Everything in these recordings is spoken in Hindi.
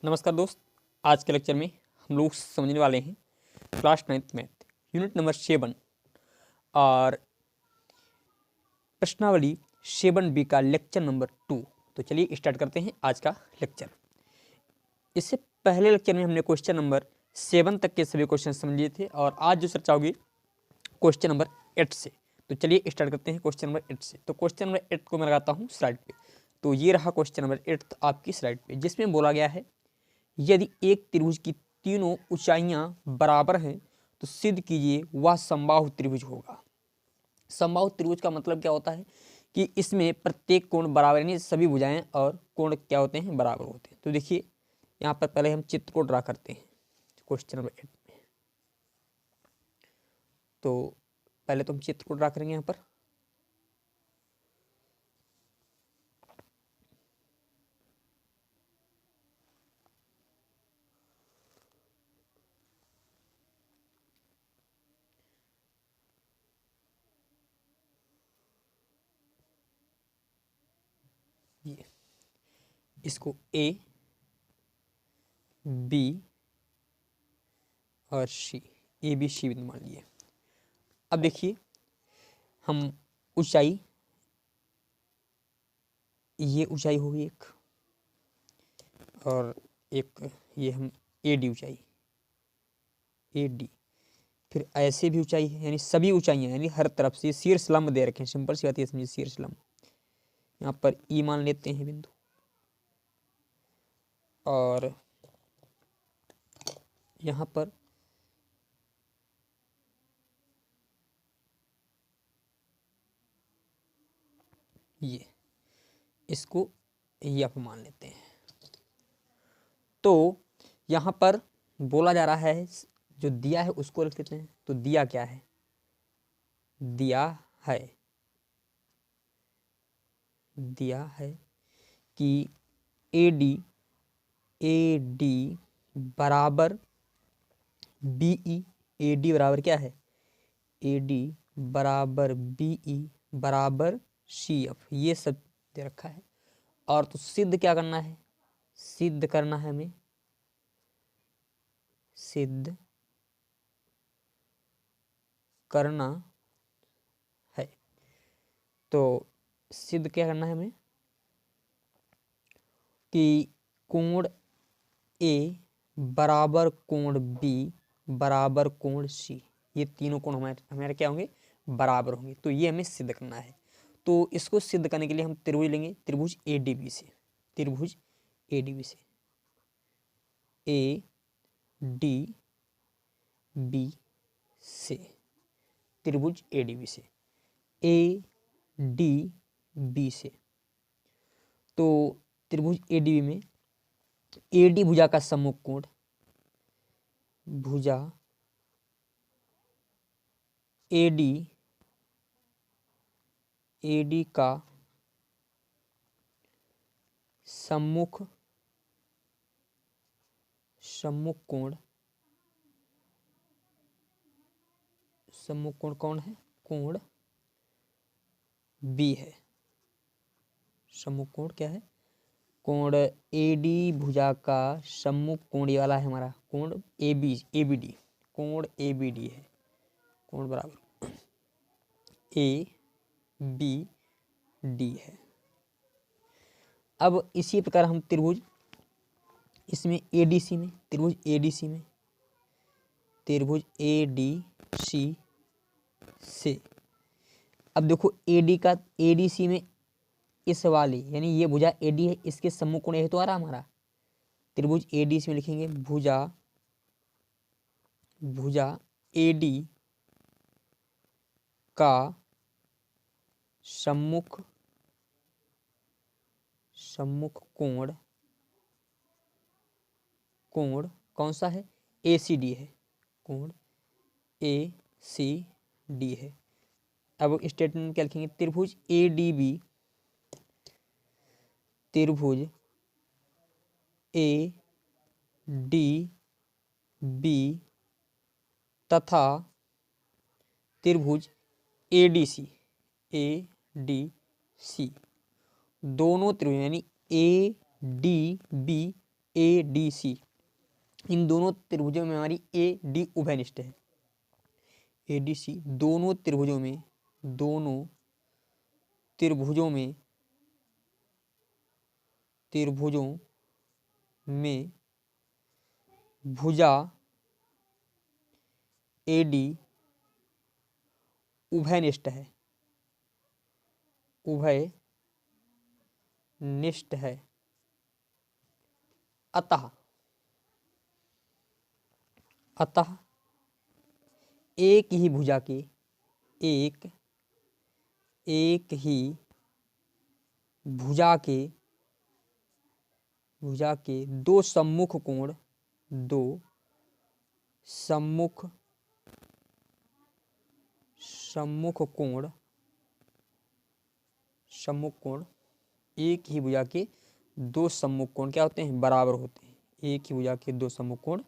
नमस्कार दोस्त, आज के लेक्चर में हम लोग समझने वाले हैं class 9th math unit number 7 और प्रश्नावली 7B का लेक्चर नंबर 2। तो चलिए स्टार्ट करते हैं आज का लेक्चर। इससे पहले लेक्चर में हमने क्वेश्चन नंबर 7 तक के सभी क्वेश्चन समझे थे और आज जो चर्चा होगी क्वेश्चन नंबर 8 से। तो चलिए स्टार्ट करते हैं क्वेश्चन नंबर 8 से। तो क्वेश्चन नंबर 8 को मैं लगाता हूँ स्लाइड पे। तो ये रहा क्वेश्चन नंबर 8 आपकी स्लाइड पे, जिसमें बोला गया है यदि एक त्रिभुज की तीनों ऊंचाइयां बराबर हैं तो सिद्ध कीजिए वह समबाहु त्रिभुज होगा। समबाहु त्रिभुज का मतलब क्या होता है कि इसमें प्रत्येक कोण बराबर, यानी सभी भुजाएं और कोण क्या होते हैं, बराबर होते हैं। तो देखिए यहाँ पर पहले हम चित्र को ड्रा करते हैं क्वेश्चन नंबर 8 में। तो पहले तो हम चित्र को ड्रा करेंगे यहाँ पर। ये इसको ए, बी और सी, ए बी सी बिंदु मान लिए। अब देखिए हम ऊंचाई, ये ऊंचाई होगी एक, और एक ये हम ए डी ऊंचाई, ए डी, फिर ऐसे भी ऊंचाई है, यानी सभी ऊंचाइयां, यानी हर तरफ से शीर्ष लंब दे रखे हैं। सिंपल सी बात है, समझिए शीर्ष लंब। यहाँ पर ई मान लेते हैं बिंदु, और यहाँ पर ये, इसको एफ मान लेते हैं। तो यहाँ पर बोला जा रहा है, जो दिया है उसको लिख लेते हैं। तो दिया क्या है, दिया है कि ए डी बराबर बीई, ए डी बराबर क्या है, ए डी बराबर बीई बराबर सी एफ, ये सब दे रखा है। और तो सिद्ध क्या करना है, सिद्ध करना है हमें, सिद्ध करना है। तो सिद्ध क्या करना है हमें कि कोण ए बराबर कोण बी बराबर कोण सी, ये तीनों कोण हमारे क्या होंगे, बराबर होंगे। तो ये हमें सिद्ध करना है। तो इसको सिद्ध करने के लिए हम त्रिभुज लेंगे, त्रिभुज एडीबी से, त्रिभुज एडीबी से, ए डी बी से, त्रिभुज एडीबी से, ए डी बी से। तो त्रिभुज एडीबी में एडी भुजा का सम्मुख कोण, भुजा एडी, एडी का सम्मुख कोण, सम्मुख कोण कौन है, कोण बी है। सम्मुख कोण क्या है, कोण एडी भुजा का सम्मुख कोण ये वाला है हमारा कोण एबीडी, कोण एबीडी है, कोण बराबर ए बी डी है। अब इसी प्रकार हम त्रिभुज, इसमें एडीसी में, त्रिभुज एडीसी में, त्रिभुज एडीसी से, अब देखो एडी का, एडीसी में इस वाली, यानी ये भुजा एडी है, इसके सम्मुख कोण ये तो आ रहा हमारा। त्रिभुज एडीसी में लिखेंगे भुजा एडी का सम्मुख कोण कौन सा है, एसीडी है, कोण एसीडी है। अब स्टेटमेंट क्या लिखेंगे, त्रिभुज एडीबी, त्रिभुज ए डी बी तथा त्रिभुज एडीसी, दोनों त्रिभुज यानी A D B A D C, इन दोनों त्रिभुजों में हमारी ए डी उभयनिष्ठ है। ए डी सी दोनों त्रिभुजों में भुजा ए डी उभयनिष्ठ है, उभयनिष्ठ है। अतः एक ही भुजा के दो सम्मुख कोण एक ही भुजा के दो सम्मुख कोण क्या होते हैं? बराबर होते हैं। एक ही भुजा के दो सम्मुख कोण,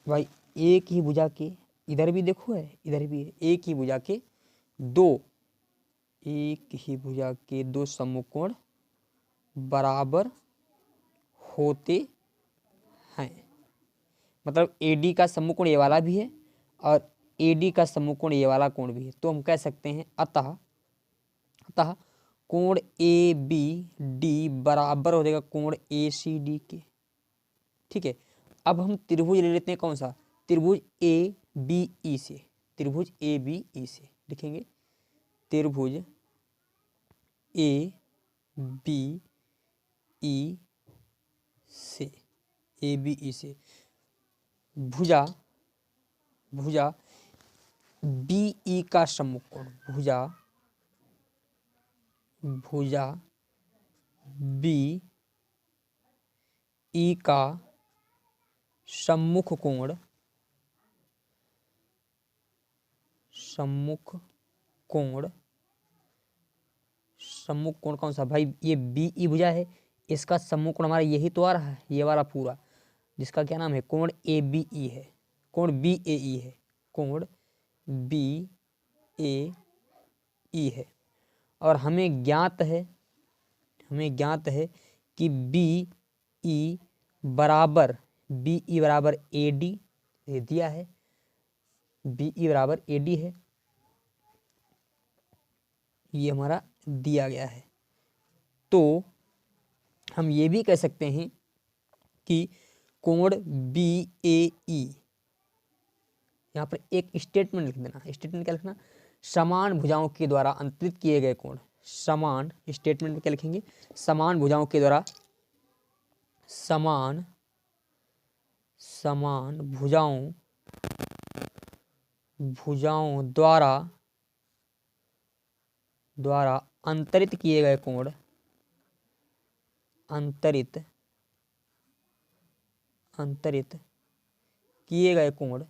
भाई एक ही भुजा के, इधर भी देखो है, इधर भी है, एक ही भुजा के दो सम्मुख कोण बराबर होते हैं। मतलब AD का सम्मुख कोण ये वाला भी है और AD का सम्मुख कोण ये वाला कोण भी है। तो हम कह सकते हैं अतः कोण ABD बराबर हो जाएगा कोण ACD के। ठीक है, अब हम त्रिभुज ले लेते हैं, कौन सा? त्रिभुज ABE से। त्रिभुज ABE से लिखेंगे, त्रिभुज ABE से भुजा BE का सम्मुख कोण, भुजा BE का सम्मुख कोण कौन सा? भाई ये BE भुजा है, इसका सम्मुख कोण हमारा यही तो आ रहा है, ये वाला पूरा, जिसका क्या नाम है? कोण ABE है, कोण BAE है, कोण BAE है। और हमें ज्ञात है कि BE बराबर AD, ये दिया है, BE बराबर AD है, ये हमारा दिया गया है। तो हम ये भी कह सकते हैं कि कोण BAE, यहाँ पर एक स्टेटमेंट लिख देना। स्टेटमेंट क्या लिखना? समान भुजाओं के द्वारा अंतरित किए गए कोण। समान, स्टेटमेंट में क्या लिखेंगे? समान भुजाओं के द्वारा, समान भुजाओं द्वारा अंतरित किए गए कोण, अंतरित किए गए कोण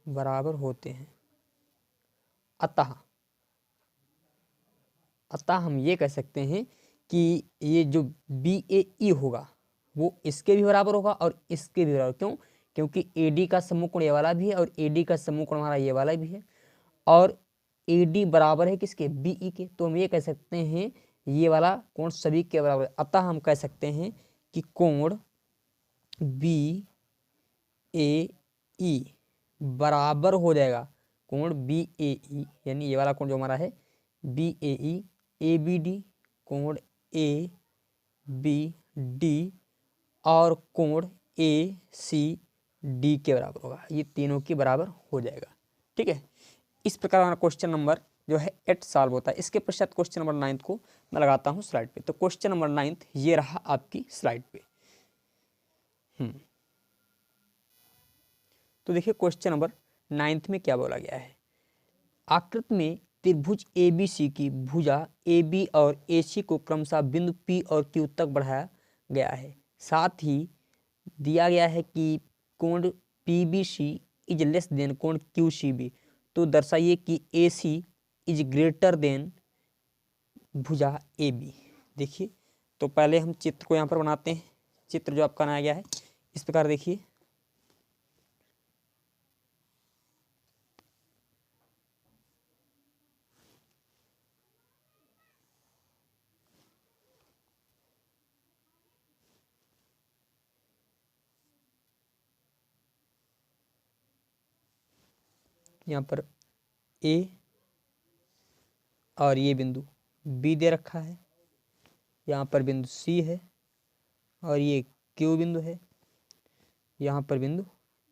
बराबर होते हैं। अतः हम ये कह सकते हैं कि ये जो BAE होगा वो इसके भी बराबर होगा और इसके भी बराबर। क्यों? क्योंकि AD का सम्मुख कोण ये वाला भी है और AD का सम्मुख कोण हमारा ये वाला भी है, और AD बराबर है किसके? BE के। तो हम ये कह सकते हैं ये वाला कोण सभी के बराबर है। अतः हम कह सकते हैं कि कोण BAE बराबर हो जाएगा कोण BAE, यानी ये वाला कोण जो हमारा है BAE ABD, कोण ABD और कोण ACD के बराबर होगा। ये तीनों के बराबर हो जाएगा। ठीक है, इस प्रकार हमारा क्वेश्चन नंबर जो है 8 सॉल्व होता है। इसके पश्चात क्वेश्चन नंबर 9 को मैं लगाता हूँ स्लाइड पे। तो क्वेश्चन नंबर 9 ये रहा आपकी स्लाइड पे। तो देखिए क्वेश्चन नंबर 9 में क्या बोला गया है? आकृति में त्रिभुज ABC की भुजा AB और AC को क्रमशः बिंदु P और Q तक बढ़ाया गया है। साथ ही दिया गया है कि कोण PBC इज लेस देन कोण QCB। तो दर्शाइए कि AC इज ग्रेटर देन भुजा AB। देखिए तो पहले हम चित्र को यहाँ पर बनाते हैं। चित्र जो आपका बनाया गया है इस प्रकार देखिए, यहाँ पर ए और ये बिंदु बी दे रखा है, यहाँ पर बिंदु सी है और ये क्यू बिंदु है, यहाँ पर बिंदु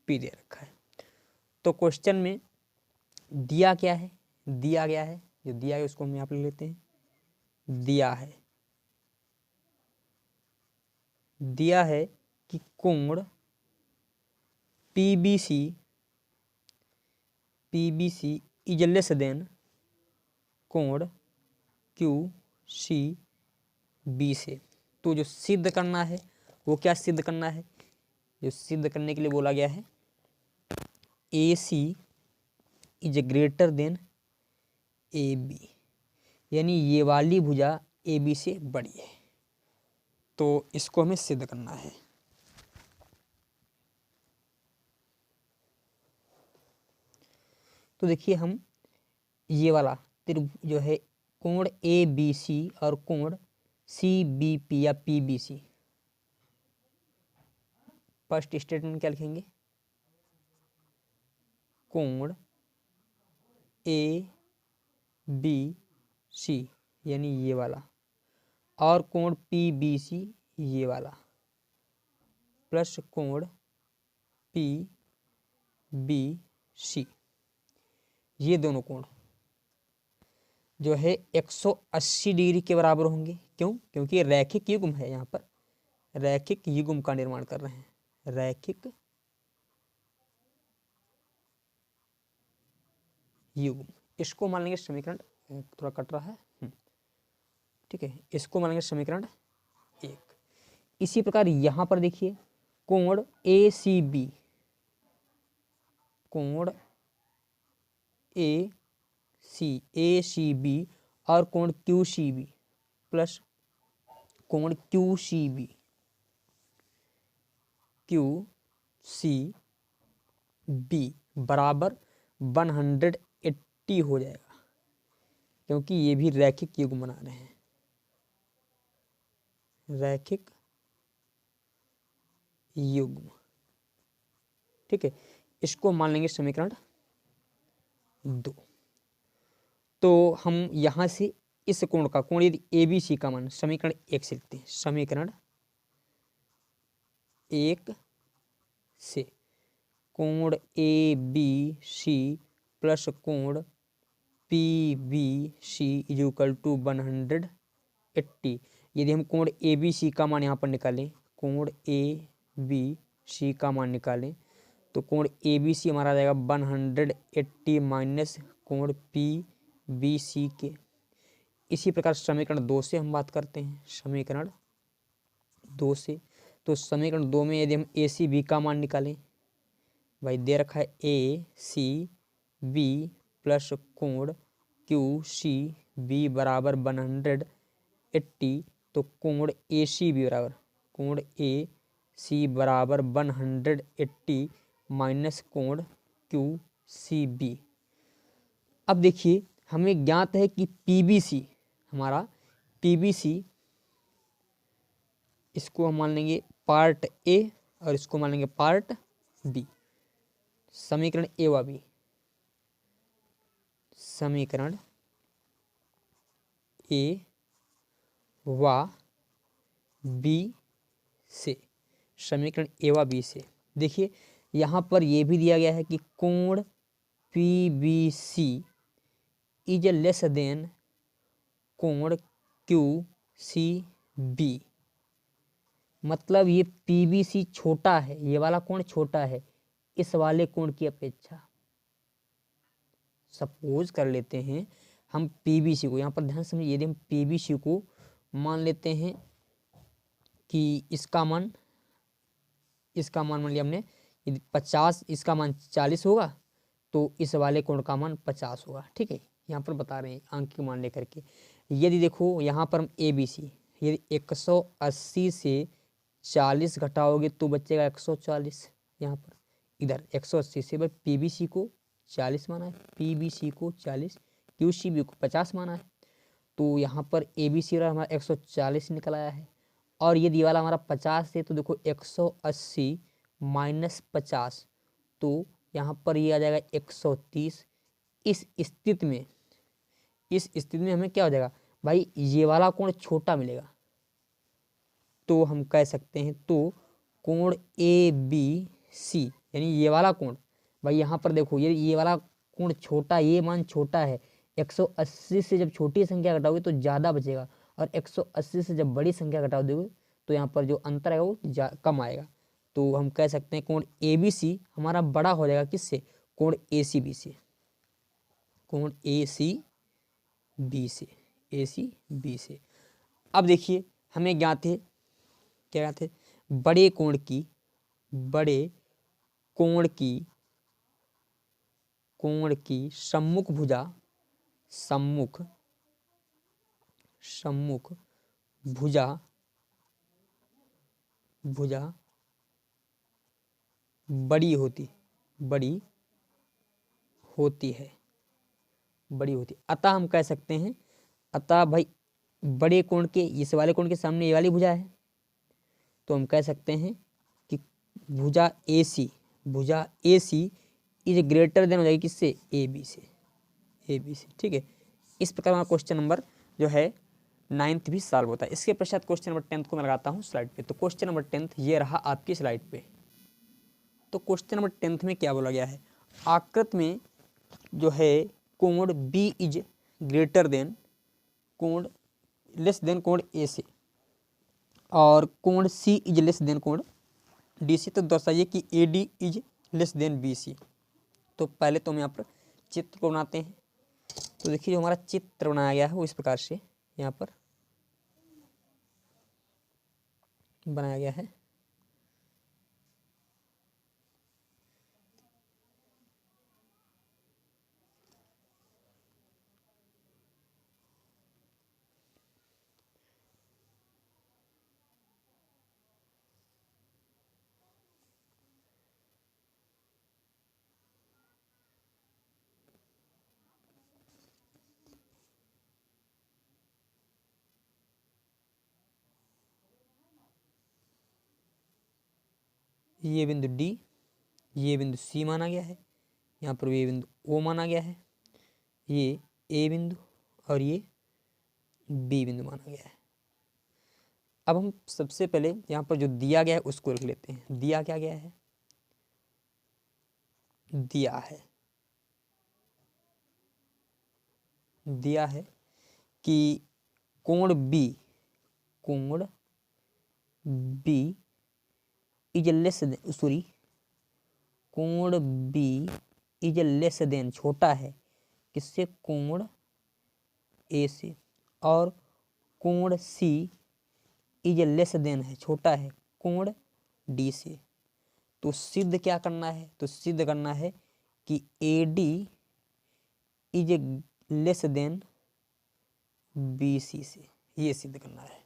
पी दे रखा है। तो क्वेश्चन में दिया क्या है, दिया गया है, जो दिया है उसको हम यहाँ पर लेते हैं। दिया है कि कोण PBC इज लेस देन कोण QCB से। तो जो सिद्ध करना है वो क्या सिद्ध करना है, जो सिद्ध करने के लिए बोला गया है AC is greater then AB, यानी ये वाली भुजा AB से बड़ी है। तो इसको हमें सिद्ध करना है। तो देखिए हम ये वाला त्रिभुज जो है कोण ABC और कोण CBP या PBC, फर्स्ट स्टेटमेंट क्या लिखेंगे, कोण ABC यानी ये वाला और कोण PBC ये वाला प्लस कोण PBC, ये दोनों कोण जो है 180 डिग्री के बराबर होंगे। क्यों? क्योंकि रैखिक युग्म है, यहाँ पर रैखिक युग्म का निर्माण कर रहे हैं, रैखिक युग्म। इसको मान लेंगे समीकरण, थोड़ा कट रहा है, ठीक है, इसको मान लेंगे समीकरण 1। इसी प्रकार यहाँ पर देखिए कोण ACB, कोण ACB और कोण QCB प्लस कोण QCB बराबर 180 हो जाएगा, क्योंकि ये भी रैखिक युग्म बना रहे हैं, रैखिक युग्म, ठीक है। इसको मान लेंगे समीकरण 2। तो हम यहां से इस कोण का, कोण यदि ABC का मान समीकरण 1 से लिखते हैं, समीकरण 1 से कोण ABC प्लस कोण PBC इज इक्वल टू 180। यदि हम कोण ABC का मान यहाँ पर निकालें, कोण ABC का मान निकालें तो कोण ABC हमारा आ जाएगा 180 माइनस कोण PBC के। इसी प्रकार समीकरण 2 से हम बात करते हैं, समीकरण 2 से। तो समीकरण 2 में यदि हम ACB का मान निकालें, भाई दे रखा है ACB प्लस कोण QCB बराबर 180, तो कोण ACB बराबर, कोण AC बराबर 180 माइनस कोण QCB। अब देखिए हमें ज्ञात है कि PBC, हमारा PBC, इसको हम मान लेंगे पार्ट A और इसको मान लेंगे पार्ट B। समीकरण A व B, समीकरण A व B से, समीकरण A व B से देखिए यहाँ पर यह भी दिया गया है कि कोण PBC इज लेस देन कोण QCB, मतलब ये PBC छोटा है, ये वाला कोण छोटा है इस वाले कोण की अपेक्षा। सपोज कर लेते हैं हम PBC को, यहाँ पर ध्यान समझिए, यदि हम PBC को मान लेते हैं कि इसका मान मान लिया हमने, यदि 50, इसका मान 40 होगा तो इस वाले कोण का मान 50 होगा, ठीक है। यहाँ पर बता रहे हैं अंक के मान लेकर के। यदि देखो यहाँ पर हम ABC, यदि 180 से 40 घटाओगे तो बचेगा 140। यहाँ पर इधर 180 से भाई पीबीसी को 40 माना है, पीबीसी को 40, क्यूसीबी को 50 माना है, तो यहाँ पर एबीसी वाला हमारा 140 निकल आया है। और ये वाला हमारा 50 है, तो देखो 180 माइनस 50, तो यहाँ पर ये आ जाएगा 130। इस स्थिति में हमें क्या हो जाएगा भाई, ये वाला कोण छोटा मिलेगा, तो हम कह सकते हैं तो कोण ए बी सी यानी ये वाला कोण, भाई यहाँ पर देखो ये वाला कोण छोटा, ये मान छोटा है, 180 से जब छोटी संख्या घटाओगे तो ज़्यादा बचेगा, और 180 से जब बड़ी संख्या घटा दोगे तो यहाँ पर जो अंतर है वो कम आएगा। तो हम कह सकते हैं कोण ए बी सी हमारा बड़ा हो जाएगा किससे, कोण ए सी बी से, कोण ए सी बी से। अब देखिए हमें ज्ञात है, क्या ज्ञात है, बड़े कोण की सम्मुख भुजा बड़ी होती है। अतः हम कह सकते हैं, अतः भाई बड़े कोण के इस वाले कोण के सामने ये वाली भुजा है, तो हम कह सकते हैं कि भुजा ए सी इज ग्रेटर देन हो जाएगी किससे, ए बी से। ठीक है, इस प्रकार हमारा क्वेश्चन नंबर जो है 9th भी सॉल्व होता है। इसके पश्चात क्वेश्चन नंबर 10th को मैं लगाता हूँ स्लाइड पे। तो क्वेश्चन नंबर 10th ये रहा आपकी स्लाइड पे। तो क्वेश्चन नंबर 10th में क्या बोला गया है, आकृति में जो है कोण बी इज ग्रेटर देन कोण लेस देन कोण ए से, और कोण सी इज लेस देन कोण डी सी। तो दर्शाइए कि A D is less than B C. तो पहले तो हम यहाँ पर चित्र को बनाते हैं। तो देखिए जो हमारा चित्र बनाया गया है वो इस प्रकार से यहाँ पर बनाया गया है। ये बिंदु डी, ये बिंदु सी माना गया है, यहाँ पर ये बिंदु ओ माना गया है, ये ए बिंदु और ये बी बिंदु माना गया है। अब हम सबसे पहले यहाँ पर जो दिया गया है उसको लिख लेते हैं। दिया क्या गया है, दिया है कि कोण B is less than, sorry, कोण बी इज लेस देन छोटा है किससे, कोण ए से, और कोण सी इज लेस देन है छोटा है कोण डी से। तो सिद्ध क्या करना है, तो सिद्ध करना है कि A D is less than B C से, ये सिद्ध करना है।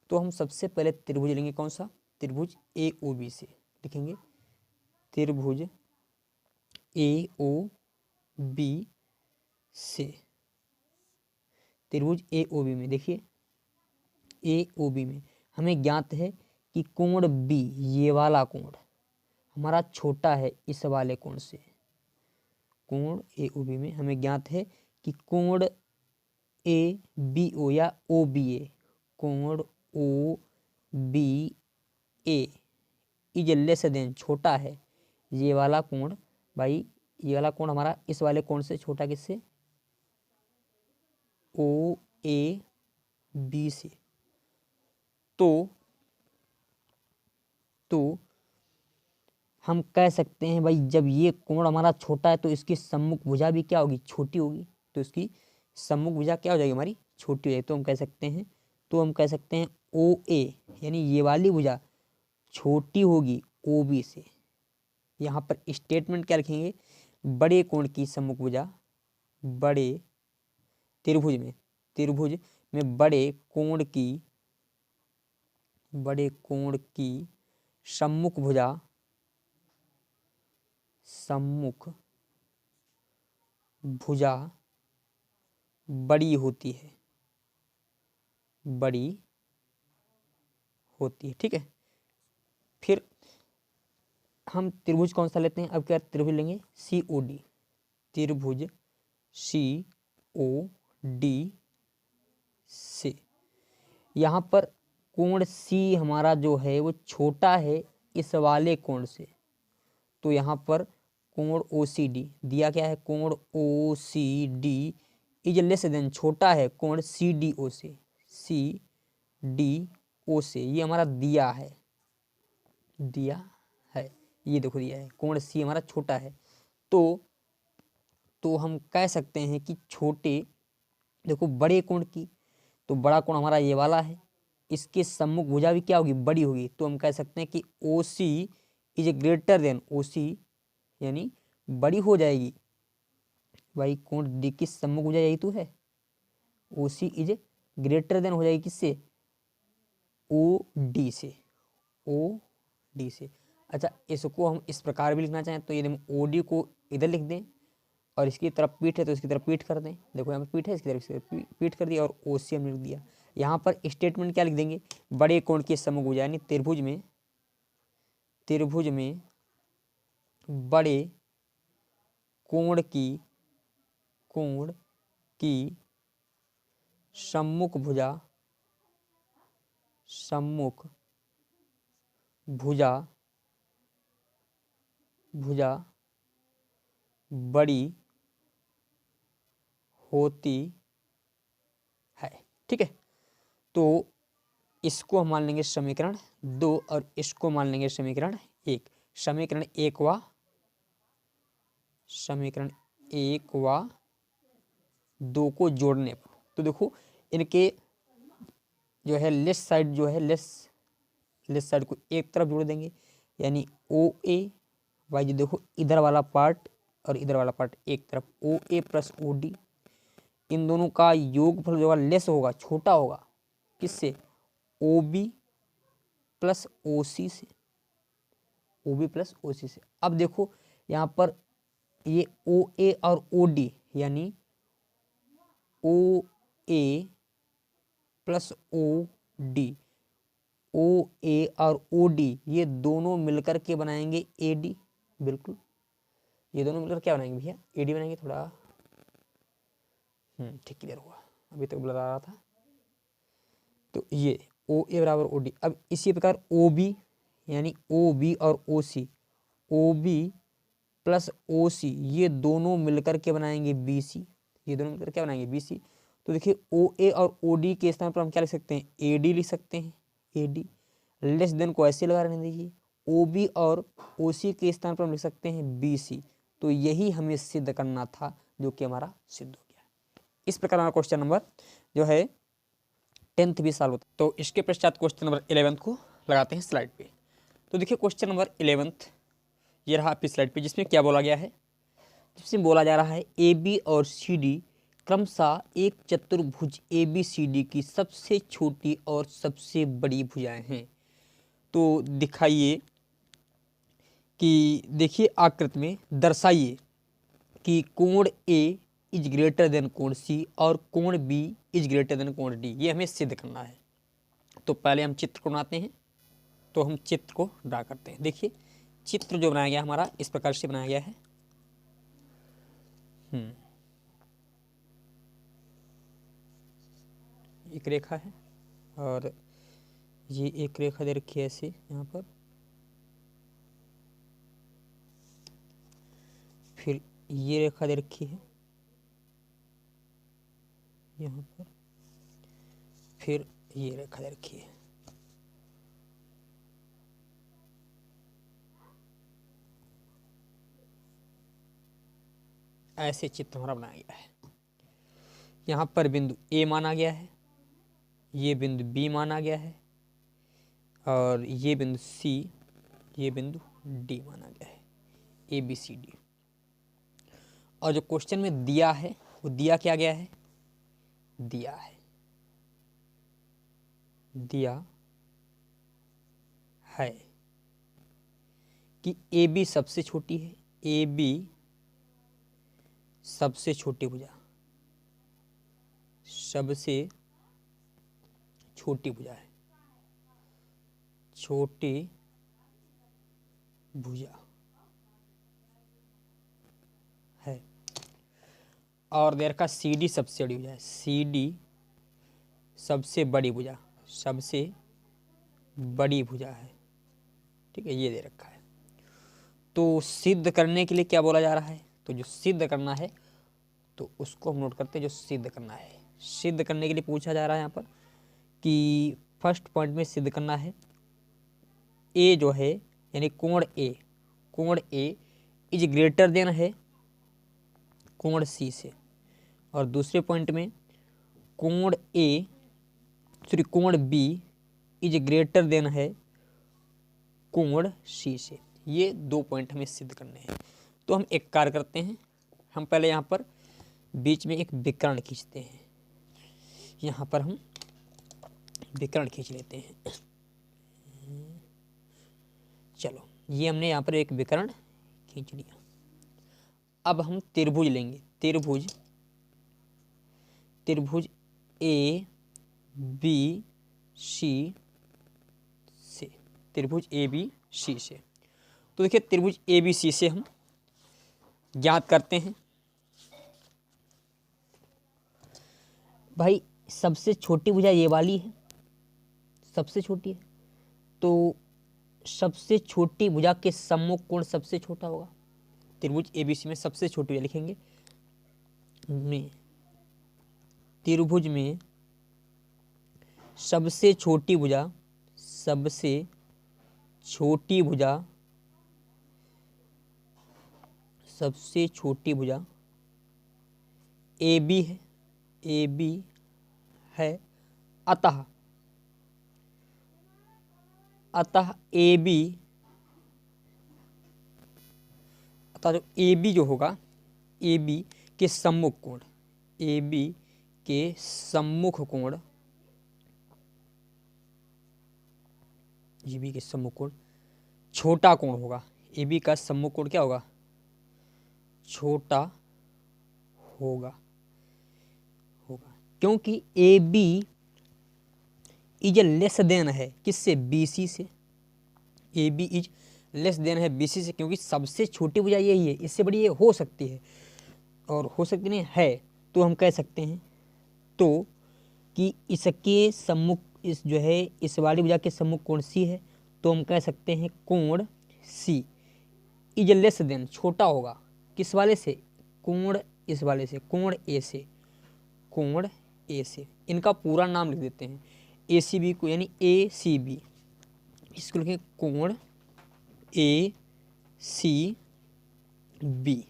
तो हम सबसे पहले त्रिभुज लेंगे, कौन सा, त्रिभुज ए ओ बी से लिखेंगे, त्रिभुज ए ओ बी से। त्रिभुज ए ओ बी में देखिए, ए ओ बी में हमें ज्ञात है कि कोण बी, ये वाला कोण हमारा छोटा है इस वाले कोण से। कोण ए ओ बी में हमें ज्ञात है कि कोण ए बी ओ या ओ बी ए, कोण O B A is less than छोटा है ये वाला कोण, भाई ये वाला कोण हमारा इस वाले कोण से छोटा किससे, ओ ए बी से। तो हम कह सकते हैं भाई जब ये कोण हमारा छोटा है तो इसकी सम्मुख भुजा भी क्या होगी, छोटी होगी। तो इसकी सम्मुख भुजा क्या हो जाएगी, हमारी छोटी हो जाएगी। तो हम कह सकते हैं ओ ए यानी ये वाली भुजा छोटी होगी ओ बी से। यहाँ पर स्टेटमेंट क्या लिखेंगे, बड़े कोण की सम्मुख भुजा, बड़े त्रिभुज में बड़े कोण की बड़े कोण की सम्मुख भुजा बड़ी होती है, ठीक है। फिर हम त्रिभुज कौन सा लेते हैं, अब क्या त्रिभुज लेंगे COD, त्रिभुज COD से। यहाँ पर कोण C हमारा जो है वो छोटा है इस वाले कोण से, तो यहाँ पर कोण OCD दिया क्या है, कोण OCD इज लेस देन, छोटा है कोण CDO से, CDO से, ये हमारा दिया है, ये देखो दिया है, कोण C हमारा छोटा है। तो हम कह सकते हैं कि छोटे, देखो बड़े कोण की, तो बड़ा कोण हमारा ये वाला है, इसके सम्मुख भुजा भी क्या होगी, बड़ी होगी, तो हम कह सकते हैं कि OC is greater then, OC यानी बड़ी हो जाएगी भाई, कोण D की सम्मुख भुजा यही तो है, OC इज ग्रेटर देन हो जाएगी किससे, OD से। अच्छा, इसको हम इस प्रकार भी लिखना चाहें तो यदि हम OD को इधर लिख दें और इसकी तरफ पीठ है तो इसकी तरफ पीठ कर दें, देखो यहाँ पर पीठ है, इसकी तरफ पीठ कर दिया और OC हमने लिख दिया। यहाँ पर स्टेटमेंट क्या लिख देंगे, बड़े कोण की सम्मुख भुजा, यानी त्रिभुज में बड़े कोण की सम्मुख भुजा बड़ी होती है, ठीक है। तो इसको हम मान लेंगे समीकरण 2 और इसको मान लेंगे समीकरण 1। समीकरण 1 व 2 को जोड़ने पर, तो देखो इनके जो है लेफ्ट साइड जो है लेफ्ट साइड को एक तरफ जोड़ देंगे, यानी OA वाई, जो देखो इधर वाला पार्ट और इधर वाला पार्ट एक तरफ, OA प्लस OD, इन दोनों का योगफल जो है लेस होगा, छोटा होगा, किससे, OB प्लस OC से, OB प्लस OC से। अब देखो यहाँ पर ये OA और OD, यानी OA प्लस OD, OA और OD ये दोनों मिलकर के बनाएंगे AD, बिल्कुल ये दोनों मिलकर क्या बनाएंगे भैया, AD बनाएंगे। थोड़ा ठीक क्लियर हुआ, अभी तक बता रहा था। तो ये OA बराबर OD। अब इसी प्रकार OB, यानी OB और OC, OB प्लस OC ये दोनों मिलकर के बनाएंगे BC, ये दोनों मिलकर क्या बनाएंगे BC। तो देखिए OA और OD के स्थान पर हम क्या लिख सकते हैं, AD लिख सकते हैं, AD लेस देन को ऐसे लगा रहने दीजिए, OB और OC के स्थान पर हम लिख सकते हैं BC। तो यही हमें सिद्ध करना था, जो कि हमारा सिद्ध हो गया। इस प्रकार हमारा क्वेश्चन नंबर जो है 10th भी सॉल्व होता है। तो इसके पश्चात क्वेश्चन नंबर 11 को लगाते हैं स्लाइड पे। तो देखिए क्वेश्चन नंबर 11 ये रहा आपकी स्लाइड पे, जिसमें क्या बोला गया है, जिसमें बोला जा रहा है AB और CD क्रमशः एक चतुर्भुज ABCD की सबसे छोटी और सबसे बड़ी भुजाएं हैं। तो दिखाइए कि देखिए आकृति में दर्शाइए कि कोण A इज ग्रेटर देन कोण C और कोण B इज ग्रेटर देन कोण D, ये हमें सिद्ध करना है। तो पहले हम चित्र को बनाते हैं, तो हम चित्र को ड्रा करते हैं। देखिए चित्र जो बनाया गया हमारा इस प्रकार से बनाया गया है। एक रेखा है और ये एक रेखा दे रखी है ऐसे यहाँ पर, फिर ये रेखा दे रखी है यहाँ पर, फिर ये रेखा दे रखी है। ऐसे चित्र हमारा बनाया गया है। यहाँ पर बिंदु A माना गया है, ये बिंदु B माना गया है और ये बिंदु C, ये बिंदु D माना गया है, ABCD। और जो क्वेश्चन में दिया है वो दिया क्या गया है, दिया है कि ए बी सबसे छोटी है, ए बी सबसे छोटी भुजा, सबसे छोटी भुजा है, छोटी भुजा है। और दे रखा सी डी सबसे बड़ी भुजा है, सी डी सबसे बड़ी भुजा, सबसे बड़ी भुजा है, ठीक है, ये दे रखा है। तो सिद्ध करने के लिए क्या बोला जा रहा है, तो जो सिद्ध करना है तो उसको हम नोट करते हैं, जो सिद्ध करना है। सिद्ध करने के लिए पूछा जा रहा है यहाँ पर कि फर्स्ट पॉइंट में सिद्ध करना है ए जो है यानी कोण ए इज ग्रेटर देन है कोण सी से, और दूसरे पॉइंट में कोण बी इज ग्रेटर देन है कोण सी से। ये 2 पॉइंट हमें सिद्ध करने हैं। तो हम एक कार्य करते हैं, हम पहले यहाँ पर बीच में एक विकर्ण खींचते हैं, यहाँ पर हम विकर्ण खींच लेते हैं। चलो, ये हमने यहाँ पर एक विकर्ण खींच लिया। अब हम त्रिभुज लेंगे, त्रिभुज ए बी सी से, त्रिभुज ए बी सी से। तो देखिए त्रिभुज ए बी सी से हम ज्ञात करते हैं। भाई सबसे छोटी भुजा ये वाली है, सबसे छोटी है, तो सबसे छोटी भुजा के सम्मुख कोण सबसे छोटा होगा। त्रिभुज एबीसी में सबसे छोटी भुजा लिखेंगे, त्रिभुज में सबसे छोटी भुजा, सबसे छोटी भुजा, सबसे छोटी भुजा ए बी है, ए बी है। अतः ए बी, अतः जो ए बी जो होगा, ए बी के सम्मुख कोण, ए बी के सम्मुख कोण, ए बी के सम्मुख कोण छोटा कोण होगा। ए बी का सम्मुख कोण क्या होगा, छोटा होगा, क्योंकि A B is less than है किससे, बी सी से। A B is less than है बी सी से, क्योंकि सबसे छोटी भुजा यही है, इससे बड़ी ये हो सकती है और हो सकती नहीं है। तो हम कह सकते हैं तो कि इसके सम्मुख, इस जो है इस वाली भुजा के सम्मुख कोण सी है, तो हम कह सकते हैं कोण सी इज लेस देन, छोटा होगा किस वाले से, कोण इस वाले से, कोण ए से, कोण ए से। इनका पूरा नाम लिख देते हैं, ए सी बी को, यानी ए सी बी, इसको लिखें कोण A C B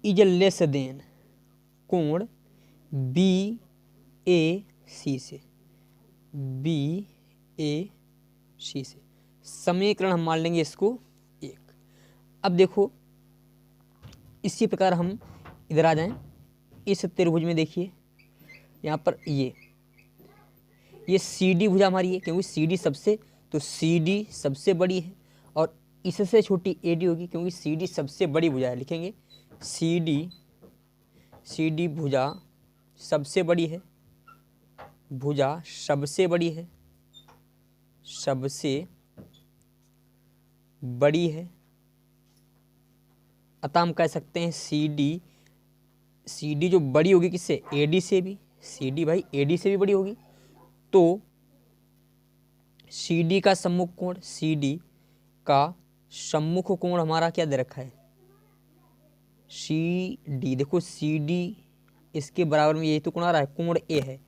is less than कोण बी ए सी से, बी ए सी से। समीकरण हम मान लेंगे इसको 1। अब देखो इसी प्रकार हम इधर आ जाएं, इस त्रिभुज में देखिए यहाँ पर ये सी डी भुजा हमारी है, क्योंकि सी डी सबसे, तो सी डी सबसे बड़ी है, और इससे छोटी ए डी होगी, क्योंकि सी डी सबसे बड़ी भुजा है। लिखेंगे सी डी भुजा सबसे बड़ी है, भुजा सबसे बड़ी है, सबसे बड़ी है। अतः हम कह सकते हैं सी डी जो बड़ी होगी किससे, ए डी से भी, सी डी भाई ए डी से भी बड़ी होगी। तो सी डी का सम्मुख कोण, सी डी का सम्मुख कोण हमारा क्या दे रखा है, सी डी। देखो सी डी इसके बराबर में यही तो कोण आ रहा है, कोण ए है,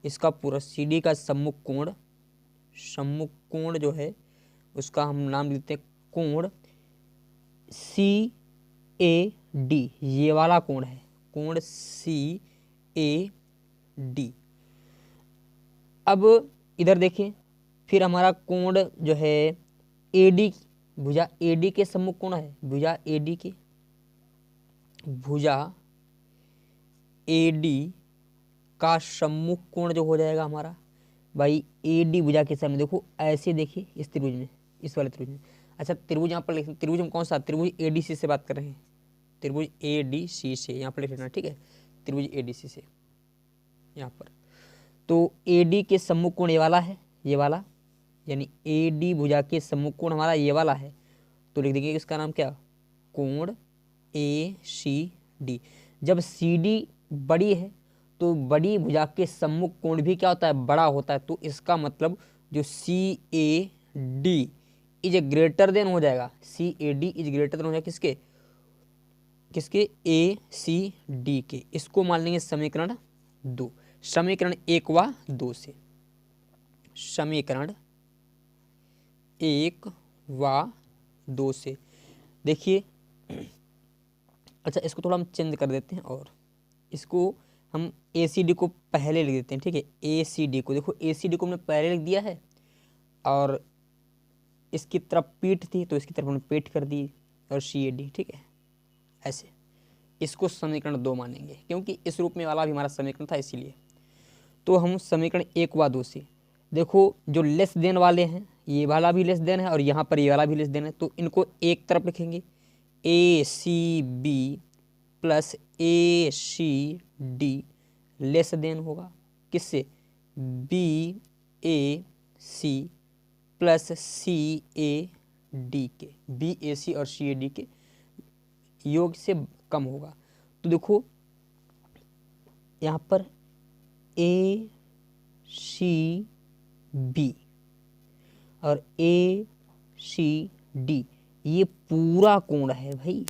इसका पूरा सी डी का सम्मुख कोण जो है उसका हम नाम देते हैं कोण सी ए डी। ये वाला कोण है कोण सी ए डी। अब इधर देखिए, फिर हमारा कोण जो है ए डी, भुजा ए डी के सम्मुख कोण है, भुजा ए डी के, भुजा ए डी का सम्मुख कोण जो हो जाएगा हमारा भाई ए डी भुजा के सामने देखो ऐसे देखिए इस त्रिभुज में, इस वाले त्रिभुज में। अच्छा त्रिभुज यहाँ पर लिख, त्रिभुज हम कौन सा, त्रिभुज ए डी सी से बात कर रहे हैं, त्रिभुज ए डी सी से यहाँ पर लिख लेना, ठीक है, त्रिभुज ए डी सी से यहाँ पर। तो ए डी के सम्मुख कोण ये वाला है, ये वाला, यानी ए डी भुजा के सम्मुख कोण हमारा ये वाला है, तो लिख देंगे इसका नाम क्या, कोण ए सी डी। जब सी डी बड़ी है तो बड़ी भुजा के सम्मुख कोण भी क्या होता है, बड़ा होता है, तो इसका मतलब जो C A D is greater than हो जाएगा, C A D is greater than हो जाएगा किसके, किसके, ए सी डी के। इसको मान लेंगे समीकरण 2, समीकरण 1 व 2 से, समीकरण 1 व 2 से देखिए। अच्छा इसको थोड़ा हम चेंज कर देते हैं और इसको हम ए सी डी को पहले लिख देते हैं, ठीक है, ए सी डी को देखो, ए सी डी को हमने पहले लिख दिया है और इसकी तरफ पीठ थी तो इसकी तरफ हमने पीठ कर दी और सी ए डी, ठीक है, ऐसे। इसको समीकरण 2 मानेंगे क्योंकि इस रूप में वाला भी हमारा समीकरण था इसीलिए। तो हम समीकरण 1 व 2 से देखो जो लेस देन वाले हैं, ये वाला भी लेस देन है और यहाँ पर ये वाला भी लेस देन है, तो इनको एक तरफ लिखेंगे, A C B plus A C D less than होगा किससे, B A C plus C A D के, बी ए सी और सी ए डी के योग से कम होगा। तो देखो यहाँ पर ए सी बी और ए सी डी ये पूरा कोण है भाई,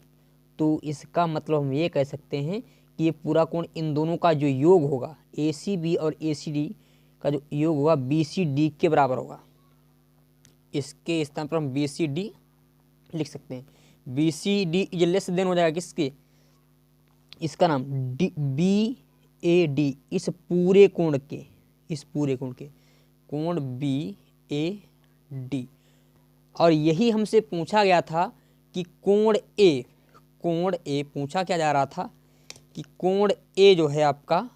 तो इसका मतलब हम ये कह सकते हैं कि ये पूरा कोण इन दोनों का जो योग होगा, ए सी बी और ए सी डी का जो योग होगा बी सी डी के बराबर होगा। इसके स्थान पर हम बी सी डी लिख सकते हैं, B C D is less than हो जाएगा किसके, इसका नाम डी बी ए डी, इस पूरे कोण के, इस पूरे कोण के, कोण बी ए डी। और यही हमसे पूछा गया था कि कोण ए, कोण ए पूछा क्या जा रहा था कि कोण ए जो है आपका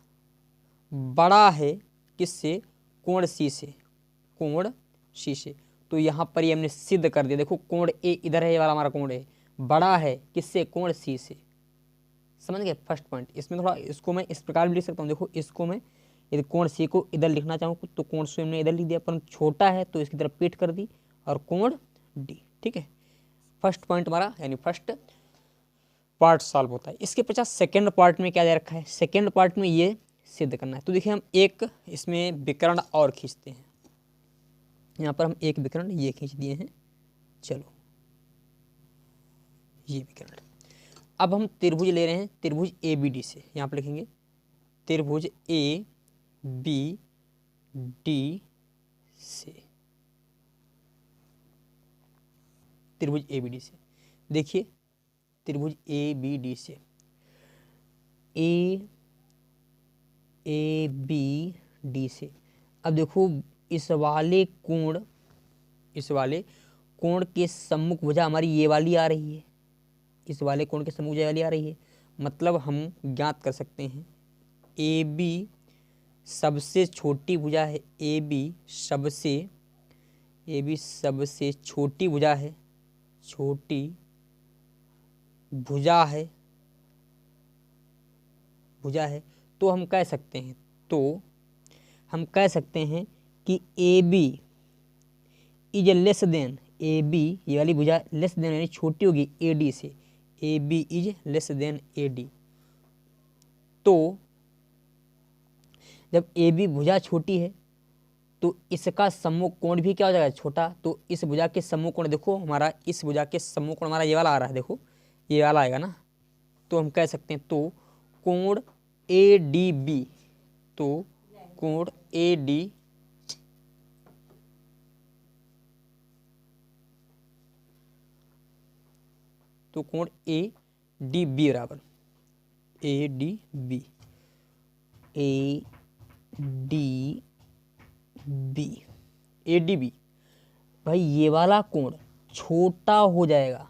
बड़ा है किससे, कोण सी से, कोण सी से। तो यहाँ पर ये हमने सिद्ध कर दिया, देखो कोण ए इधर है, ये वाला हमारा कोण ए बड़ा है किससे, कोण सी से। समझ गए फर्स्ट पॉइंट। इसमें थोड़ा इसको मैं इस प्रकार भी लिख सकता हूँ, देखो इसको मैं यदि कोण सी को इधर लिखना चाहूँ तो कोण सी हमने इधर लिख दिया, पर छोटा है तो इसकी तरफ पीठ कर दी और कोण डी, ठीक है। फर्स्ट पॉइंट हमारा यानी फर्स्ट पार्ट सॉल्व होता है। इसके पश्चात सेकेंड पार्ट में क्या दे रखा है, सेकेंड पार्ट में ये सिद्ध करना है। तो देखिए हम एक इसमें विकर्ण और खींचते हैं, यहाँ पर हम एक विकर्ण ये खींच दिए हैं, चलो ये विकर्ण। अब हम त्रिभुज ले रहे हैं, त्रिभुज ए बी डी से, यहाँ पर लिखेंगे त्रिभुज ए बी डी से, त्रिभुज ए बी डी से देखिए, त्रिभुज ए बी डी से ए बी डी से। अब देखो इस वाले कोण, इस वाले कोण के सम्मुख भुजा हमारी ये वाली आ रही है, इस वाले कोण के सम्मुख भुजा वाली आ रही है, मतलब हम ज्ञात कर सकते हैं ए बी सबसे छोटी भुजा है, ए बी सबसे छोटी भुजा है, छोटी भुजा है, तो हम कह सकते हैं, कि A B is less than, A B ये वाली भुजा लेस देन यानी छोटी होगी ए डी से, A B is less than A D. तो जब ए बी भुजा छोटी है तो इसका सम्मुख कोण भी क्या हो जाएगा, छोटा। तो इस भुजा के सम्मुख कोण देखो हमारा, इस भुजा के सम्मुख कोण हमारा ये वाला आ रहा है, देखो ये वाला आएगा ना, तो हम कह सकते हैं तो कोण ए डी बी, तो कोण ए डी तो कोण ए डी बी बराबर A D B, A D B, A D B भाई ये वाला कोण छोटा हो जाएगा,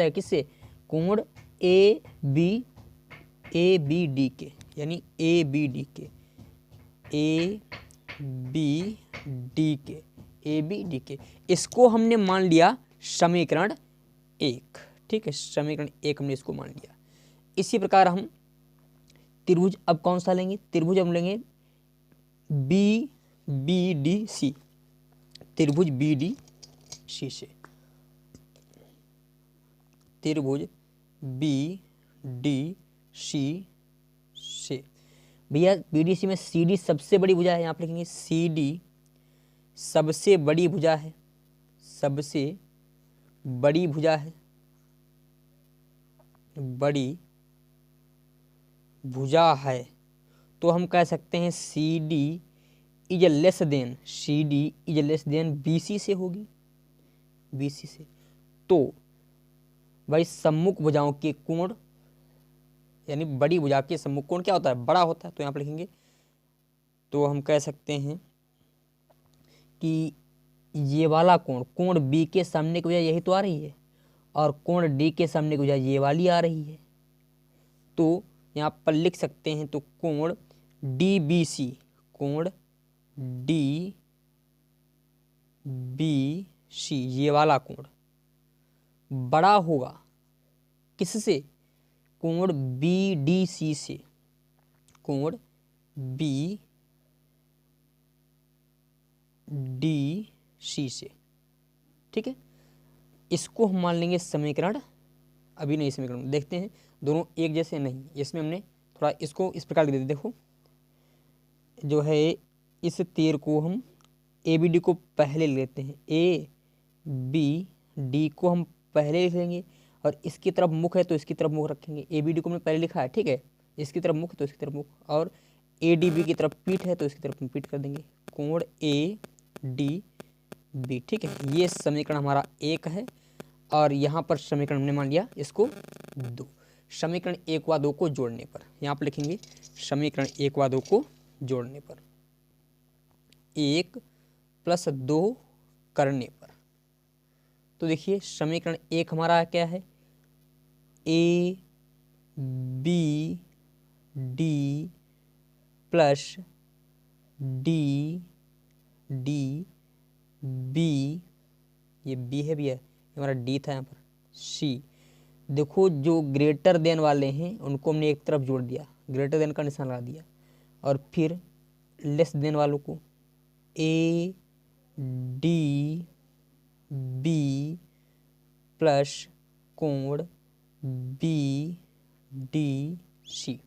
किससे, कोण ए बी डी के, यानी ए बी डी के, ए बी डी के, ए बी डी के, इसको हमने मान लिया समीकरण 1। ठीक है, समीकरण 1 हमने इसको मान लिया। इसी प्रकार हम त्रिभुज अब कौन सा लेंगे, त्रिभुज हम लेंगे बी बी डी सी, त्रिभुज बी डी सी से, त्रिभुज बी डी सी से। भैया बी डी सी में सी डी सबसे बड़ी भुजा है, यहाँ पर लिखेंगे सी डी सबसे बड़ी भुजा है, सबसे बड़ी भुजा है, बड़ी भुजा है। तो हम कह सकते हैं C D is less than, C D is less than B C से होगी, बी सी से। तो भाई सम्मुख भुजाओं के कोण, यानी बड़ी भुजा के सम्मुख कोण क्या होता है, बड़ा होता है। तो यहाँ पर लिखेंगे, तो हम कह सकते हैं कि ये वाला कोण, कोण बी के सामने की भुजा यही तो आ रही है, और कोण डी के सामने की भुजा ये वाली आ रही है। तो यहाँ पर लिख सकते हैं, तो कोण डी बी सी, कोण डी बी सी ये वाला कोण बड़ा होगा किससे, कोण बी डी सी से, कोण बी डी सी से। ठीक है, इसको हम मान लेंगे समीकरण, अभी नहीं समीकरण देखते हैं, दोनों एक जैसे नहीं, इसमें हमने थोड़ा इसको इस प्रकार दे, देखो जो है इस तीर को हम ए बी डी को पहले लेते हैं, ए बी डी को हम पहले लिख लेंगे, और इसकी तरफ मुख है तो इसकी तरफ मुख रखेंगे। ए बी डी को हमने पहले लिखा है, ठीक है, इसकी तरफ मुख तो इसकी तरफ मुख, और ए डी बी की तरफ पीठ है तो इसकी तरफ हम पीठ कर देंगे, कोण ए डी बी। ठीक है, ये समीकरण हमारा 1 है, और यहाँ पर समीकरण हमने मान लिया इसको 2। समीकरण 1 व 2 को जोड़ने पर, यहाँ पर लिखेंगे समीकरण 1 व 2 को जोड़ने पर, 1 + 2 करने पर, तो देखिए समीकरण 1 हमारा क्या है, A B D plus D D B, ये बी है भैया, हमारा डी था यहाँ पर, सी। देखो जो ग्रेटर देन वाले हैं उनको हमने एक तरफ जोड़ दिया, ग्रेटर देन का निशान लगा दिया, और फिर लेस देन वालों को ए डी बी प्लस कोण बी डी सी।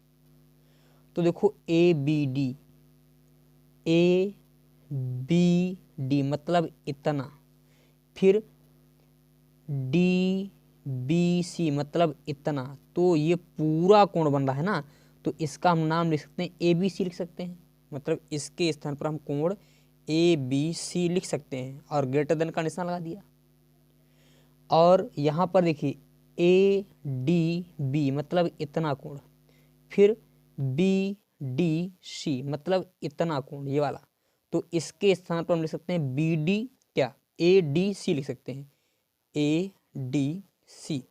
तो देखो ए बी डी मतलब इतना, फिर डी बी सी मतलब इतना, तो ये पूरा कोण बन रहा है ना, तो इसका हम नाम लिख सकते हैं ए बी सी लिख सकते हैं, मतलब इसके स्थान पर हम कोण ए बी सी लिख सकते हैं, और ग्रेटर देन का निशान लगा दिया। और यहाँ पर देखिए ए डी बी मतलब इतना कोण, फिर बी डी सी मतलब इतना कोण, ये वाला, तो इसके स्थान पर हम लिख सकते हैं बी डी, क्या ए डी सी लिख सकते हैं, ए डी सी।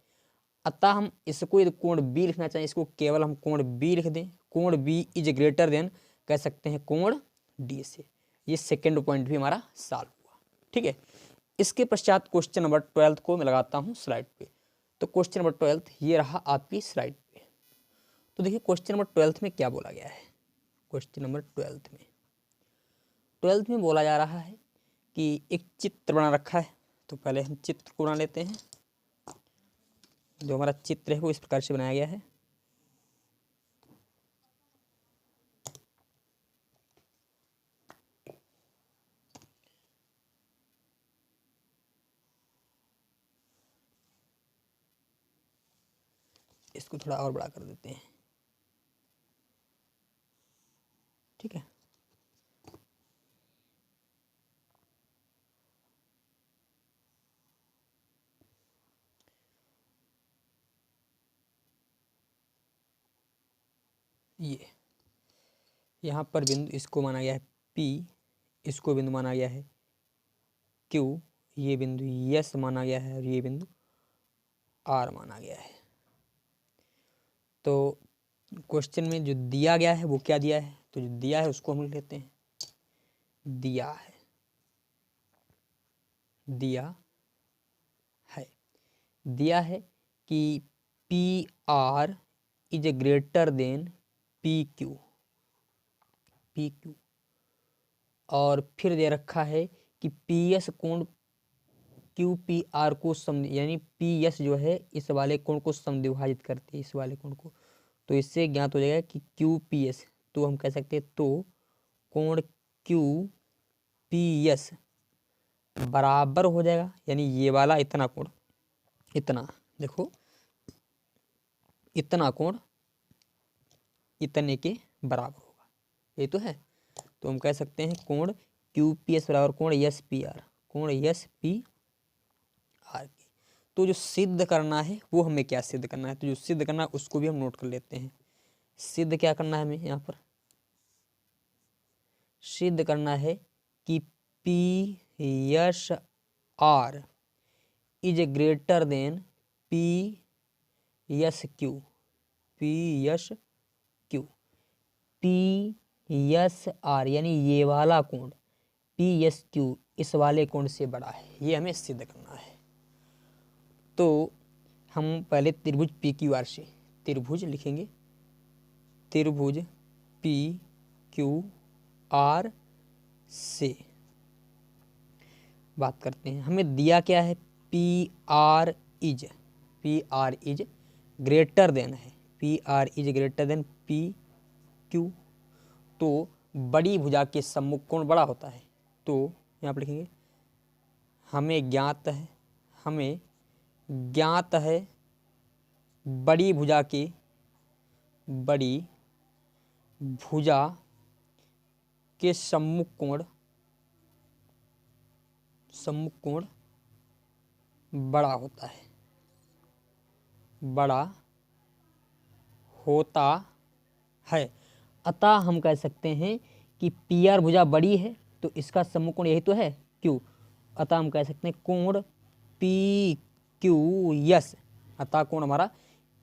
अतः हम इसको यदि कोण बी लिखना चाहें, इसको केवल हम कोण बी लिख दें, कोण बी इज ग्रेटर देन कह सकते हैं कोण डी से। ये सेकेंड पॉइंट भी हमारा सॉल्व हुआ। ठीक है, इसके पश्चात क्वेश्चन नंबर 12 को मैं लगाता हूँ स्लाइड पे। तो क्वेश्चन नंबर 12 ये रहा आपकी स्लाइड पे। तो देखिए क्वेश्चन नंबर 12 में क्या बोला गया है। क्वेश्चन नंबर 12 में बोला जा रहा है कि एक चित्र बना रखा है। तो पहले हम चित्र को बना लेते हैं। जो हमारा चित्र है वो इस प्रकार से बनाया गया है। इसको थोड़ा और बड़ा कर देते हैं। ठीक है, ये यहाँ पर बिंदु इसको माना गया है P, इसको बिंदु माना गया है Q, ये बिंदु S माना गया है, और ये बिंदु R माना गया है। तो क्वेश्चन में जो दिया गया है वो क्या दिया है, तो जो दिया है उसको हम लिख लेते हैं दिया है, दिया है कि P R is greater than P Q, और फिर दे रखा है कि पी एस कोण क्यू पी आर को यानी पी एस जो है इस वाले कोण को समद्विभाजित करती है, इस वाले कोण को। तो इससे ज्ञात हो जाएगा कि क्यू पी एस, तो हम कह सकते हैं तो कोण क्यू पी एस बराबर हो जाएगा, यानी ये वाला इतना कोण, इतना देखो इतना कोण इतने के बराबर होगा, ये तो है। तो हम कह सकते हैं कोण क्यू पी एस बराबर कोण एस पी आर, कोण एस पी आर के। तो जो सिद्ध करना है वो हमें क्या सिद्ध करना है, तो जो सिद्ध करना है उसको भी हम नोट कर लेते हैं। सिद्ध क्या करना है हमें, यहाँ पर सिद्ध करना है कि P S R is greater than P S Q, P S Q, P S R यानी ये वाला कोण पी एस क्यू इस वाले कोण से बड़ा है, ये हमें सिद्ध करना है। तो हम पहले त्रिभुज पी क्यू आर से त्रिभुज लिखेंगे, त्रिभुज पी क्यू आर से बात करते हैं। हमें दिया क्या है, P R is greater than है, P R is greater than P Q. तो बड़ी भुजा के सम्मुख कोण बड़ा होता है, तो यहाँ पर लिखेंगे हमें ज्ञात है बड़ी भुजा के सम्मुख कोण बड़ा होता है, अतः हम कह सकते हैं कि पी आर भुजा बड़ी है तो इसका सम्मुख कोण यही तो है क्यू, अतः हम कह सकते हैं कोण पी क्यू एस, अतः कोण हमारा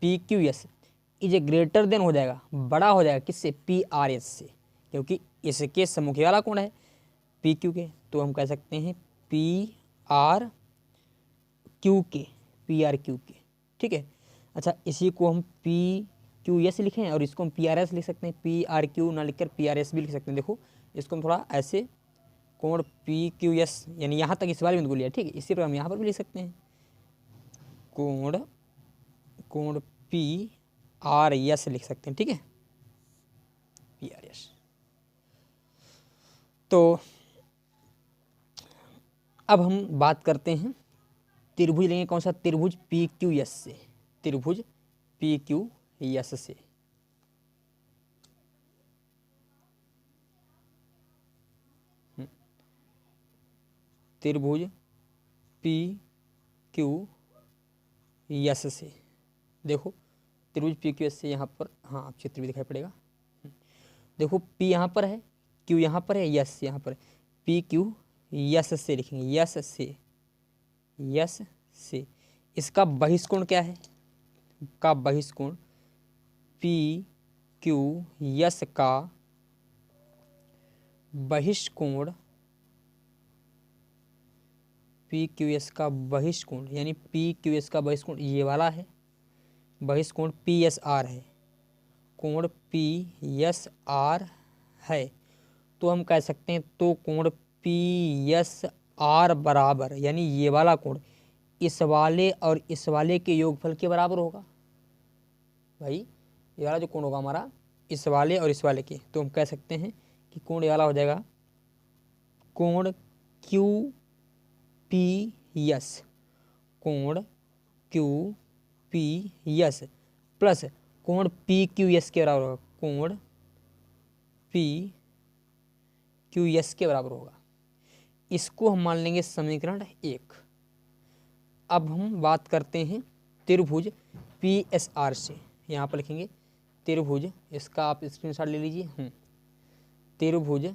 P Q S is greater than हो जाएगा, बड़ा हो जाएगा किससे, पी आर एस से, क्योंकि इसके सम्मुख वाला कोण है पी क्यू के। तो हम कह सकते हैं पी आर क्यू के, ठीक है। अच्छा, इसी को हम पी क्यू एस लिखें और इसको हम पी आर एस लिख सकते हैं, पी आर क्यू ना लिखकर पी आर एस भी लिख सकते हैं। देखो इसको हम थोड़ा ऐसे कोण पी क्यू एस यानी यहाँ तक इस वाले बिंदु को लिया, ठीक है, इसी पर हम यहाँ पर भी लिख सकते हैं कोण पी आर एस लिख सकते हैं, ठीक है, पी आर एस। तो अब हम बात करते हैं त्रिभुज लेंगे, कौन सा, त्रिभुज पी क्यू एस से, त्रिभुज पी क्यू एस से। त्रिभुज पी क्यू एस से, देखो त्रिभुज पी क्यू एस से यहाँ पर, हाँ चित्र भी दिखाई पड़ेगा। देखो पी यहाँ पर है, क्यू यहाँ पर है, यस यहाँ पर, पी क्यू यस से लिखेंगे, यस से। इसका बहिष्कोण क्या है, का बहिष्कोण पी क्यू यस का बहिष्कोण, पी क्यू एस का बहिष्कोण यानी पी क्यू एस का बहिष्कोण ये वाला है, बहिष्कोण पी एस आर है, कोण पी एस आर है। तो हम कह सकते हैं तो कोण पी एस आर बराबर यानी ये वाला कोण इस वाले और इस वाले के योगफल के बराबर होगा। भाई ये वाला जो कोण होगा हमारा इस वाले और इस वाले के, तो हम कह सकते हैं कि कोण ये वाला हो जाएगा कोण क्यू पी एस, कोण क्यू पी एस प्लस कोण पी क्यू एस के बराबर होगा, कोण पी क्यू एस के बराबर होगा। इसको हम मान लेंगे समीकरण 1। अब हम बात करते हैं त्रिभुज पी एस आर से, यहाँ पर लिखेंगे त्रिभुज, इसका आप स्क्रीनशॉट ले लीजिए, त्रिभुज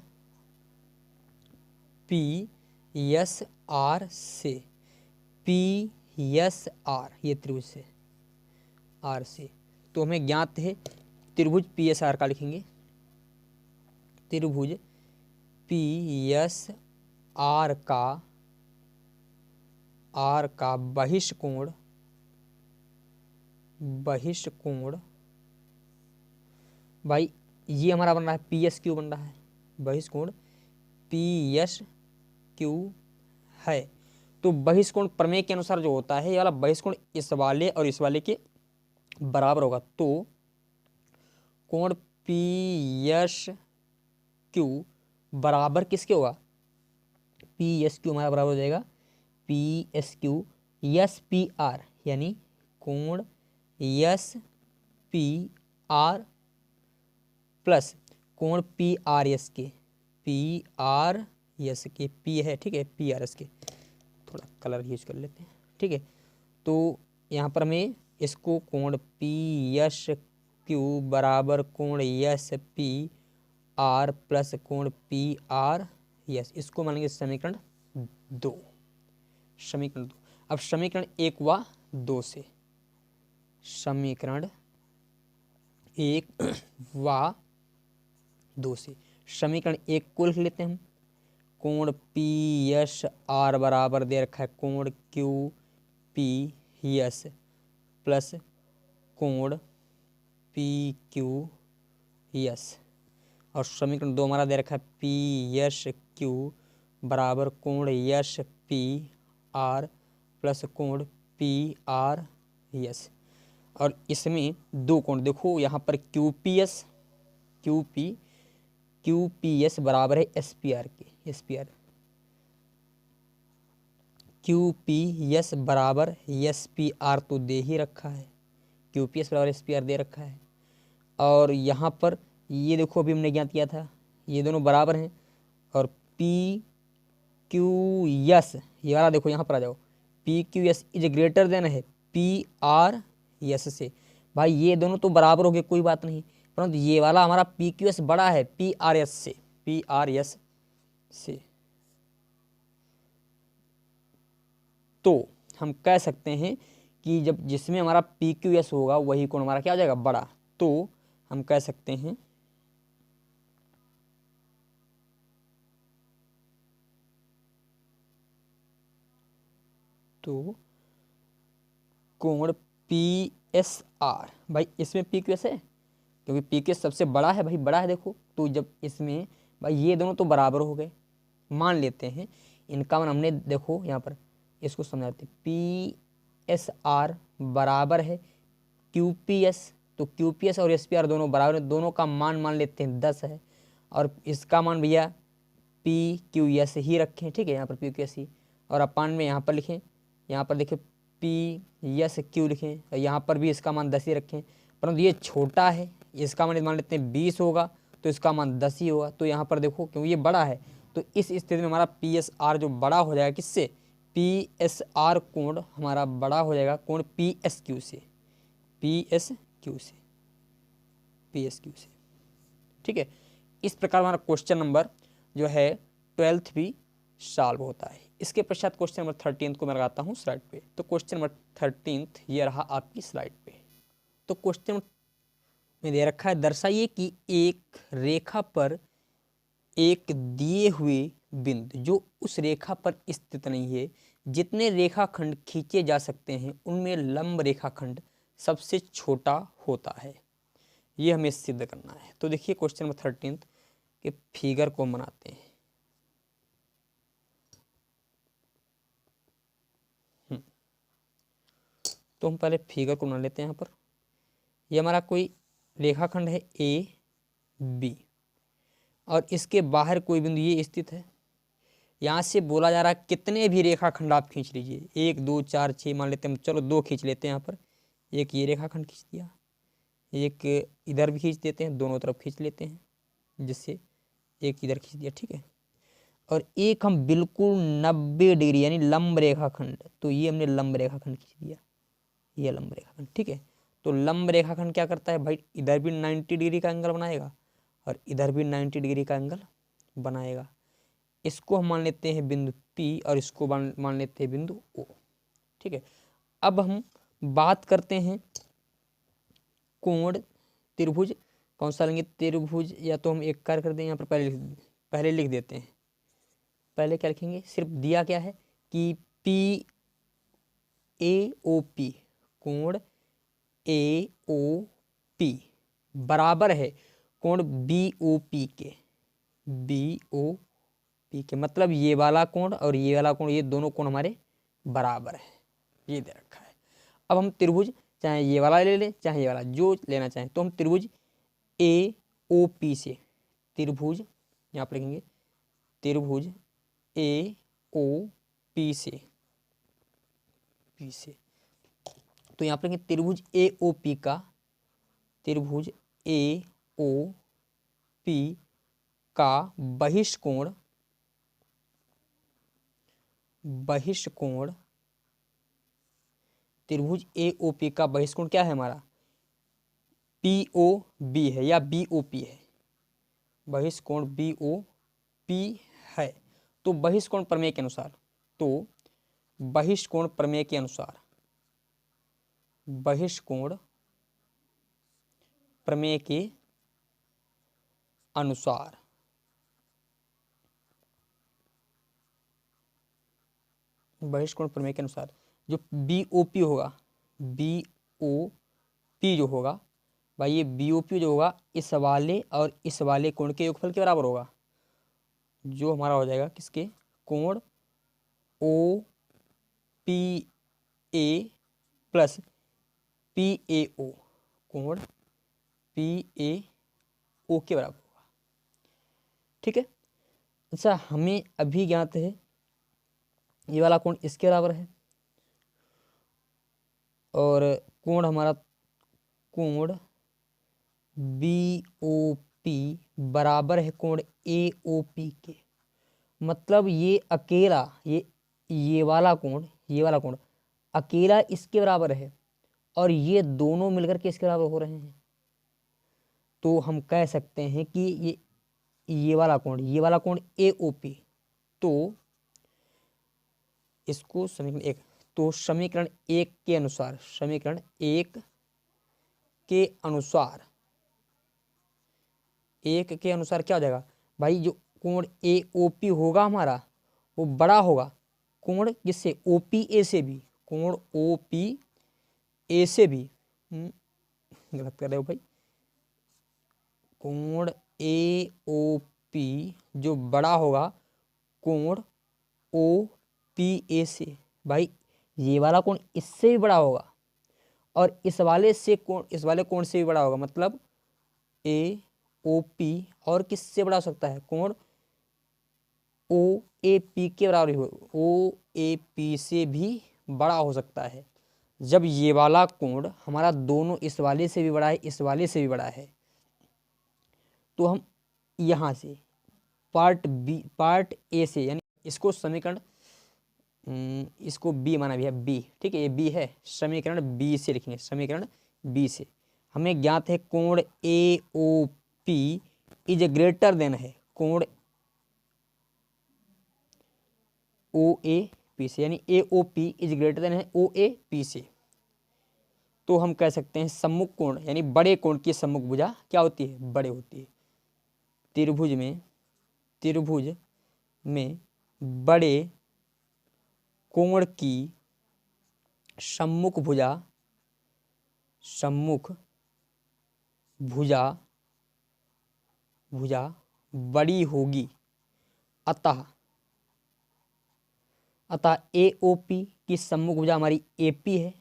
पी एस आर से, पी एस आर ये त्रिभुज से आर से, तो हमें ज्ञात है त्रिभुज पी एस आर का लिखेंगे त्रिभुज पी एस आर का बहिष्कोण भाई ये हमारा बन रहा है पी एस क्यू बन रहा है, बहिष्कोण पी एस क्यू है। तो बहिष्कोण प्रमेय के अनुसार जो होता है ये वाला बहिष्कोण इस वाले और इस वाले के बराबर होगा। तो कोण पी एस क्यू बराबर किसके होगा, पी एस क्यू हमारा बराबर हो जाएगा P S Q S P R, यानी कोण एस पी आर प्लस कोण पी आर एस के, पी आर एस के पी है, ठीक है, पी आर एस के, थोड़ा कलर यूज कर लेते हैं, ठीक है। तो यहाँ पर हमें इसको कोण पी एस क्यू बराबर कोण एस पी आर प्लस कोण पी आर एस, इसको मानेंगे समीकरण 2, समीकरण 2। अब समीकरण 1 व 2 से, समीकरण 1 व 2 से समीकरण 1 को लिख लेते हैं हम। कोण पी एस आर बराबर दे रखा है कोण क्यू पी एस प्लस कोण पी क्यू एस, और समीकरण 2 हमारा दे रखा है पी एस क्यू बराबर कोण एस पी आर प्लस कोण पी आर एस। और इसमें दो कोण देखो, यहाँ पर क्यू पी एस बराबर है एस पी आर के, S P R, Q P S बराबर एस पी आर तो दे ही रखा है, क्यू पी एस बराबर एस पी आर दे रखा है। और यहाँ पर ये देखो अभी हमने ज्ञात किया था, ये दोनों बराबर हैं, और पी क्यू एस ये वाला देखो यहाँ पर आ जाओ, P Q S is greater than है पी आर एस से। भाई ये दोनों तो बराबर हो गए, कोई बात नहीं, परंतु ये वाला हमारा पी क्यू एस बड़ा है पी आर एस से, पी आर एस से। तो हम कह सकते हैं कि जब जिसमें हमारा पी क्यू एस होगा वही कोण हमारा क्या हो जाएगा, बड़ा। तो हम कह सकते हैं तो कोण पी एस आर, भाई इसमें पी क्यू एस है क्योंकि पी क्यू एस सबसे बड़ा है, भाई बड़ा है देखो। तो जब इसमें भाई ये दोनों तो बराबर हो गए, मान लेते हैं इनका मान हमने देखो यहाँ पर इसको समझाते, पी एस आर बराबर है क्यू पी एस, तो क्यू पी एस और एस पी आर दोनों बराबर है, दोनों का मान लेते हैं 10 है, और इसका मान भैया पी क्यू एस ही रखें, ठीक है, यहाँ पर पी क्यू एस ही, और अपान में यहाँ पर लिखें, यहाँ पर देखिए पी एस क्यू लिखें, और यहाँ पर भी इसका मान 10 ही रखें, परंतु ये छोटा है, इसका मान लेते हैं 20 होगा, तो इसका मान 10 ही होगा। तो यहाँ पर देखो क्योंकि ये बड़ा है, तो इस स्थिति में हमारा पी एस आर जो बड़ा हो जाएगा किससे, पी एस आर कोण हमारा बड़ा हो जाएगा कोण पी एस क्यू से, पी एस क्यू से, पी एस क्यू से, ठीक है। इस प्रकार हमारा क्वेश्चन नंबर जो है 12th भी सॉल्व होता है। इसके पश्चात क्वेश्चन नंबर 13 को मैं लगाता हूँ स्लाइड पे। तो क्वेश्चन नंबर 13 ये रहा आपकी स्लाइड पे। तो क्वेश्चन में दे रखा है, दर्शाइए कि एक रेखा पर एक दिए हुए बिंदु जो उस रेखा पर स्थित नहीं है, जितने रेखाखंड खींचे जा सकते हैं उनमें लंब रेखाखंड सबसे छोटा होता है। ये हमें सिद्ध करना है। तो देखिए क्वेश्चन नंबर 13 के फिगर को बनाते हैं। तो हम पहले फिगर को बना लेते हैं। यहाँ पर ये हमारा कोई रेखाखंड है ए बी, और इसके बाहर कोई बिंदु ये स्थित है। यहाँ से बोला जा रहा है कितने भी रेखाखंड आप खींच लीजिए, 1 2 4 6 मान लेते हैं, चलो 2 खींच लेते हैं। यहाँ पर एक ये रेखाखंड खींच दिया, एक इधर भी खींच देते हैं, दोनों तरफ खींच लेते हैं, जिससे एक इधर खींच दिया, ठीक है। और एक हम बिल्कुल 90 डिग्री यानी लंब रेखाखंड, तो ये हमने लंब रेखाखंड खींच दिया, ये लंब रेखाखंड, ठीक है। तो लंब रेखाखंड क्या करता है भाई, इधर भी 90 डिग्री का एंगल बनाएगा और इधर भी 90 डिग्री का एंगल बनाएगा। इसको हम मान लेते हैं बिंदु P और इसको मान लेते हैं बिंदु O, ठीक है। अब हम बात करते हैं कोण त्रिभुज कौन सा लेंगे, त्रिभुज या तो हम एक कार्य कर दें, यहाँ पर पहले पहले लिख देते हैं। पहले क्या लिखेंगे, सिर्फ दिया क्या है कि पी ए ओ पी, कोण ए ओ पी बराबर है कोण बी ओ पी के, बी ओ पी के, मतलब ये वाला कोण और ये वाला कोण, ये दोनों कोण हमारे बराबर है, ये दे रखा है। अब हम त्रिभुज चाहे ये वाला ले लें चाहे ये वाला, जो लेना चाहें, तो हम त्रिभुज ए ओ पी से, त्रिभुज यहाँ पर लिखेंगे त्रिभुज ए ओ पी से, तो यहाँ पर लिखेंगे त्रिभुज ए ओ पी का, त्रिभुज ए ओ पी का बहिष्कोण, त्रिभुज ए ओ पी का बहिष्कोण क्या है हमारा, पी ओ बी है या बी ओ पी है, बहिष्कोण बी ओ पी है। तो बहिष्कोण प्रमेय के अनुसार, तो बहिष्कोण प्रमेय के अनुसार, बहिष्कोण प्रमेय के अनुसार बहिष्कोण प्रमेय के अनुसार जो बी ओ पी होगा, बी ओ पी जो होगा भाई, ये बी ओ पी जो होगा इस वाले और इस वाले कोण के योगफल के बराबर होगा, जो हमारा हो जाएगा किसके, कोण O P A plus P A O, कोण पी ए ओ के बराबर होगा। ठीक है। अच्छा, हमें अभी ज्ञात है ये वाला कोण इसके बराबर है, और कोण हमारा कोण बी ओ पी बराबर है कोण ए ओ पी के, मतलब ये अकेला ये वाला कोण अकेला इसके बराबर है और ये दोनों मिलकर के इसके बराबर हो रहे हैं। तो हम कह सकते हैं कि ये वाला कोण ए ओ पी, तो इसको समीकरण एक, तो समीकरण एक के अनुसार, समीकरण एक के अनुसार क्या हो जाएगा भाई, जो कोण ए ओ पी होगा हमारा वो बड़ा होगा कोण किससे, ओ पी ए से भी, कोण ओ पी ए से भी, गलत कर रहे हो भाई, कोण ए ओ पी जो बड़ा होगा कोण ओ पी ए से, भाई ये वाला कोण इससे भी बड़ा होगा और इस वाले कोण से भी बड़ा होगा, मतलब ए ओ पी और किससे बड़ा हो सकता है, कोण ओ ए पी के बराबर हो, ओ ए पी से भी बड़ा हो सकता है। जब ये वाला कोण हमारा दोनों इस वाले से भी बड़ा है, इस वाले से भी बड़ा है, तो हम यहाँ से पार्ट ए से, यानी इसको समीकरण, इसको बी माना भी है, बी, ठीक है, ये बी है, समीकरण बी से लिखेंगे, समीकरण बी से हमें ज्ञात है कोण A O P is greater than है कोण ओ ए पी से, यानी A O P is greater than है ओ ए पी से। तो हम कह सकते हैं सम्मुख कोण यानी बड़े कोण की सम्मुख भुजा क्या होती है, बड़े होती है। त्रिभुज में बड़े कोण की सम्मुख भुजा बड़ी होगी, अतः ए ओ पी की सम्मुख भुजा हमारी ए पी है,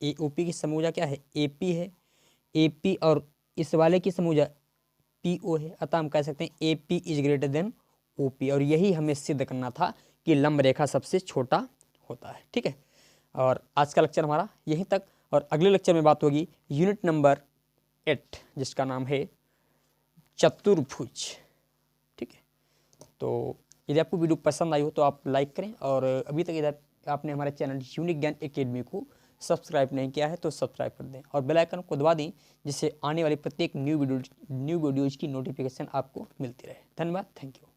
ए ओ पी की सम्मुख भुजा क्या है, ए पी है, ए पी और इस वाले की सम्मुख भुजा पी ओ है, अतः हम कह सकते हैं A P is greater than O P, और यही हमें सिद्ध करना था कि लंब रेखा सबसे छोटा होता है। ठीक है, और आज का लेक्चर हमारा यहीं तक, और अगले लेक्चर में बात होगी यूनिट नंबर 8 जिसका नाम है चतुर्भुज। ठीक है, तो यदि आपको वीडियो पसंद आई हो तो आप लाइक करें, और अभी तक यदि आपने हमारे चैनल यूनिक ज्ञान एकेडमी को सब्सक्राइब नहीं किया है तो सब्सक्राइब कर दें और बेल आइकन को दबा दें, जिससे आने वाली प्रत्येक न्यू वीडियोज की नोटिफिकेशन आपको मिलती रहे। धन्यवाद, थैंक यू।